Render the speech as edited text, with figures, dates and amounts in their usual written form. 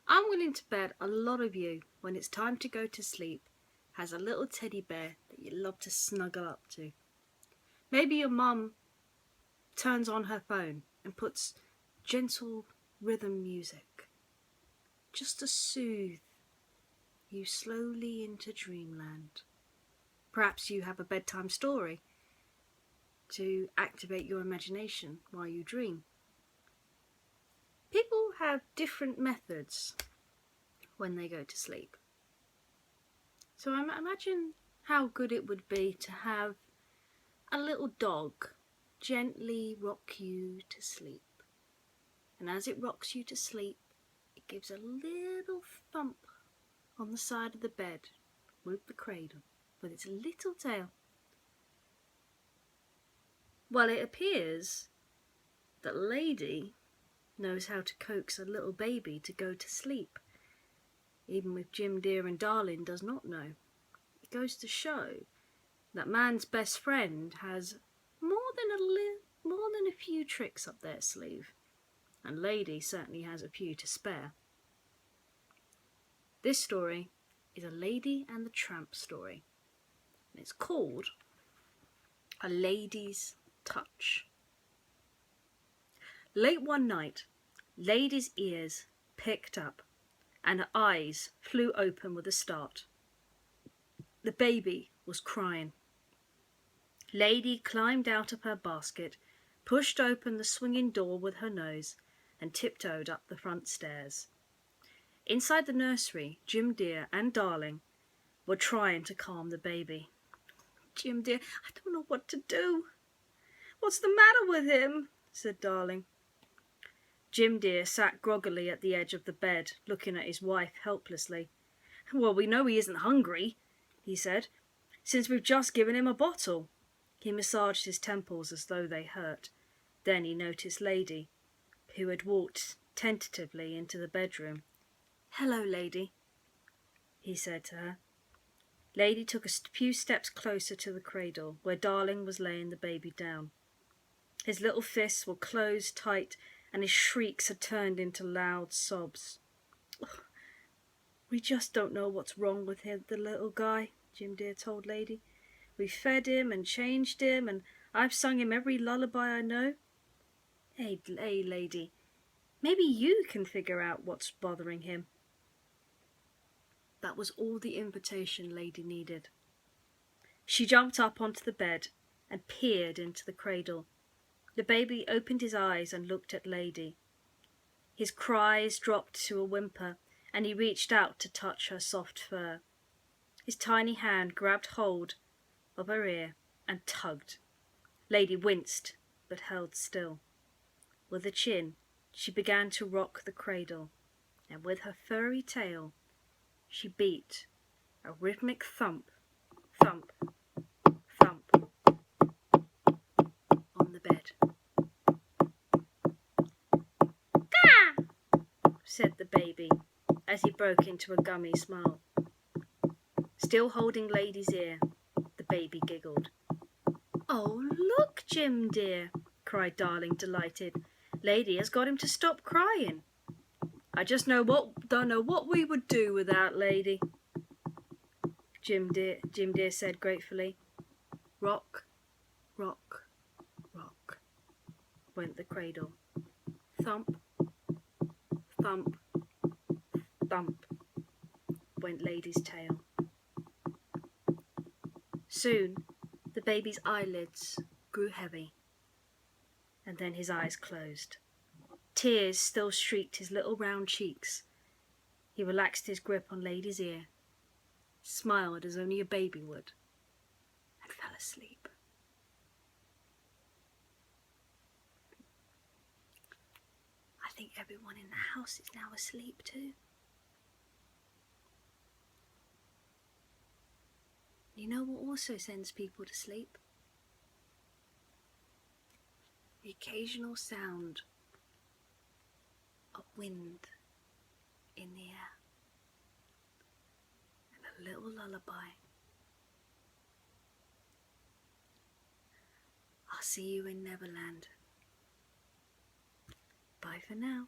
I'm willing to bet a lot of you, when it's time to go to sleep, has a little teddy bear that you love to snuggle up to. Maybe your mum turns on her phone and puts gentle rhythm music just to soothe you slowly into dreamland. Perhaps you have a bedtime story to activate your imagination while you dream. People have different methods when they go to sleep. So imagine how good it would be to have a little dog gently rock you to sleep. And as it rocks you to sleep, it gives a little thump on the side of the bed with the cradle, with its little tail. Well, it appears that Lady knows how to coax a little baby to go to sleep, even if Jim Dear and Darling does not know. It goes to show that man's best friend has more than a few tricks up their sleeve, and Lady certainly has a few to spare. This story is a Lady and the Tramp story, and it's called A Lady's Touch. Late one night, Lady's ears picked up and her eyes flew open with a start. The baby was crying. Lady climbed out of her basket, pushed open the swinging door with her nose, and tiptoed up the front stairs. Inside the nursery, Jim Dear and Darling were trying to calm the baby. "Jim Dear, I don't know what to do." "What's the matter with him?" said Darling. Jim Dear sat groggily at the edge of the bed, looking at his wife helplessly. "Well, we know he isn't hungry," he said, "since we've just given him a bottle." He massaged his temples as though they hurt. Then he noticed Lady, who had walked tentatively into the bedroom. "Hello, Lady," he said to her. Lady took a few steps closer to the cradle, where Darling was laying the baby down. His little fists were closed tight, and his shrieks had turned into loud sobs. "We just don't know what's wrong with him, the little guy," Jim Dear told Lady. "We've fed him and changed him, and I've sung him every lullaby I know. Hey, Lady, maybe you can figure out what's bothering him." That was all the invitation Lady needed. She jumped up onto the bed and peered into the cradle. The baby opened his eyes and looked at Lady. His cries dropped to a whimper, and he reached out to touch her soft fur. His tiny hand grabbed hold of her ear and tugged. Lady winced, but held still. With her chin, she began to rock the cradle, and with her furry tail, she beat a rhythmic thump, thump, thump on the bed. "Gah!" said the baby, as he broke into a gummy smile. Still holding Lady's ear, the baby giggled. "Oh, look, Jim Dear," cried Darling, delighted. "Lady has got him to stop crying. I just don't know what we would do without Lady." Jim Dear said gratefully. Rock, rock, rock, went the cradle. Thump, thump, thump, went Lady's tail. Soon the baby's eyelids grew heavy, and then his eyes closed. Tears still streaked his little round cheeks. He relaxed his grip on Lady's ear, smiled as only a baby would, and fell asleep. I think everyone in the house is now asleep too. You know what also sends people to sleep? The occasional sound of wind in the air and a little lullaby. I'll see you in Neverland. Bye for now.